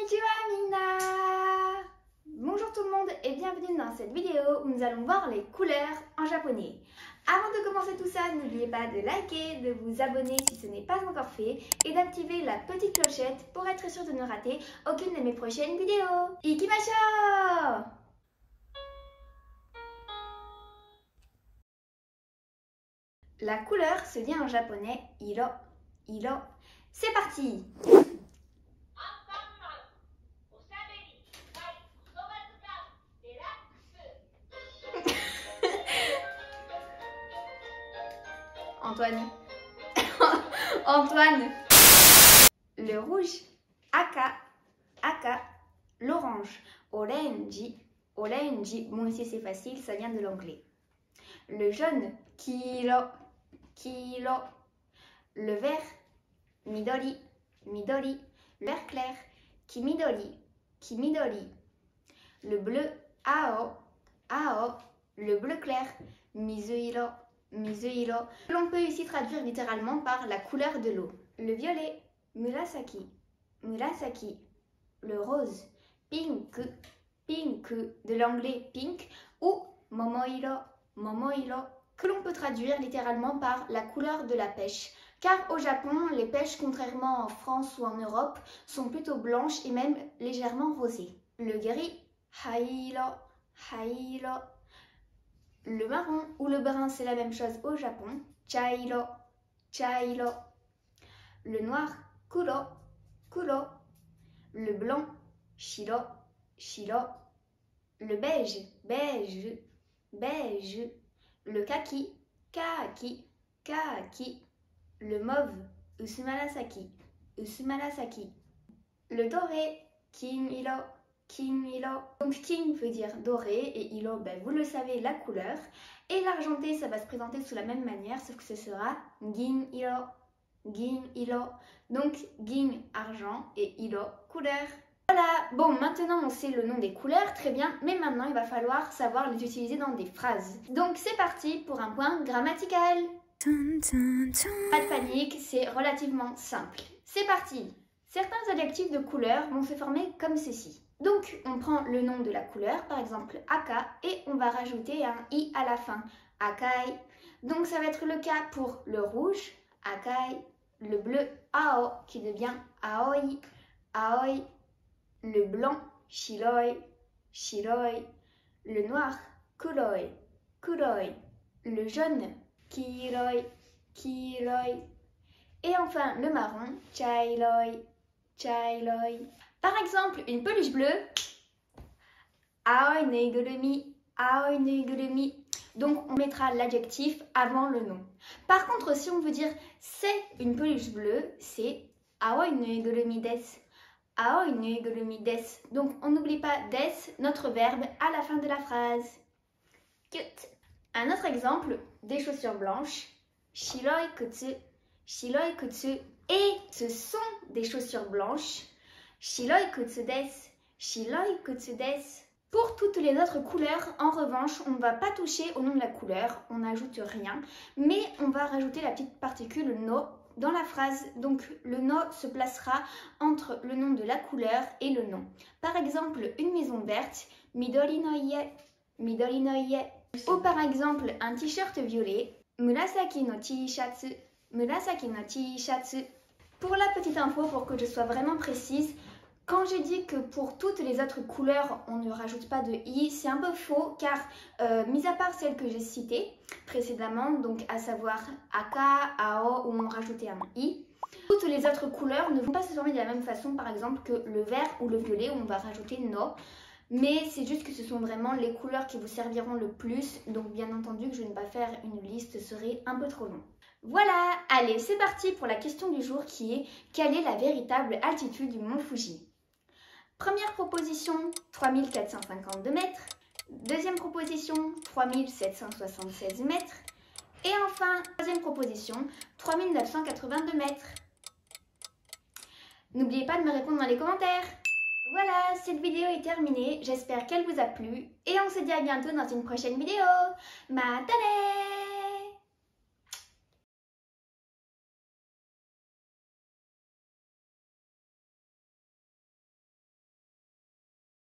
Konnichiwa minna! Bonjour tout le monde et bienvenue dans cette vidéo où nous allons voir les couleurs en japonais. Avant de commencer tout ça, n'oubliez pas de liker, de vous abonner si ce n'est pas encore fait et d'activer la petite clochette pour être sûr de ne rater aucune de mes prochaines vidéos. Ikimashou! La couleur se dit en japonais iro, iro. C'est parti! Antoine. Antoine. Le rouge, aka, aka. L'orange, orange, orange. Bon, ici c'est facile, ça vient de l'anglais. Le jaune, kiro, kiro. Le vert, midori, midori. Le vert clair, kimidori, kimidori. Le bleu, ao, ao. Le bleu clair, mizuhiro, mizuhiro. L'on peut ici traduire littéralement par la couleur de l'eau. Le violet, murasaki, murasaki. Le rose, pink, pink, de l'anglais pink, ou momohiro, momohiro, que l'on peut traduire littéralement par la couleur de la pêche. Car au Japon, les pêches, contrairement en France ou en Europe, sont plutôt blanches et même légèrement rosées. Le gris, hairo, hairo. Le marron ou le brun, c'est la même chose au Japon. Chairo, chairo. Le noir, kuro, kuro. Le blanc, shiro, shiro. Le beige, beige, beige. Le kaki, kaki, kaki. Le mauve, usumarasaki, usumarasaki. Le doré, kimiro, kimiro. Donc kim veut dire doré et ilo, ben, vous le savez, la couleur. Et l'argenté, ça va se présenter sous la même manière, sauf que ce sera gin ilo, gin ilo. Donc gin argent et ilo couleur. Voilà, bon, maintenant on sait le nom des couleurs, très bien, mais maintenant il va falloir savoir les utiliser dans des phrases. Donc c'est parti pour un point grammatical. Pas de panique, c'est relativement simple. C'est parti. Certains adjectifs de couleur vont se former comme ceci. Donc, on prend le nom de la couleur, par exemple aka, et on va rajouter un i à la fin, akai. Donc, ça va être le cas pour le rouge, akai, le bleu, ao, qui devient aoi, aoi, le blanc, shiroi, shiroi, le noir, kuroi, kuroi, le jaune, kiroi, kiroi, et enfin le marron, chairoi, chairoi. Par exemple, une peluche bleue, aoi nuigurumi, aoi nuigurumi. Donc on mettra l'adjectif avant le nom. Par contre, si on veut dire c'est une peluche bleue, c'est aoi nuigurumi desu, aoi nuigurumi desu. Donc on n'oublie pas desu, notre verbe, à la fin de la phrase. Cute. Un autre exemple, des chaussures blanches, shiroi kutsu, shiroi kutsu. Et ce sont des chaussures blanches, shiroi kutsu desu, shiroi kutsu desu. Pour toutes les autres couleurs, en revanche, on ne va pas toucher au nom de la couleur, on n'ajoute rien, mais on va rajouter la petite particule no dans la phrase. Donc le no se placera entre le nom de la couleur et le nom. Par exemple, une maison verte, midori no ie, midori no ie. Ou par exemple, un t-shirt violet, murasaki no t-shatsu, murasaki no t-shatsu. Pour la petite info, pour que je sois vraiment précise, quand j'ai dit que pour toutes les autres couleurs, on ne rajoute pas de i, c'est un peu faux car, mis à part celles que j'ai citées précédemment, donc à savoir aka, ao, où on rajoutait un i, toutes les autres couleurs ne vont pas se former de la même façon, par exemple que le vert ou le violet où on va rajouter no. Mais c'est juste que ce sont vraiment les couleurs qui vous serviront le plus, donc bien entendu que je ne vais pas faire une liste, ce serait un peu trop long. Voilà, allez, c'est parti pour la question du jour qui est « Quelle est la véritable altitude du mont Fuji ?» Première proposition, 3452 mètres. Deuxième proposition, 3776 mètres. Et enfin, troisième proposition, 3982 mètres. N'oubliez pas de me répondre dans les commentaires. Voilà, cette vidéo est terminée, j'espère qu'elle vous a plu et on se dit à bientôt dans une prochaine vidéo. Matane!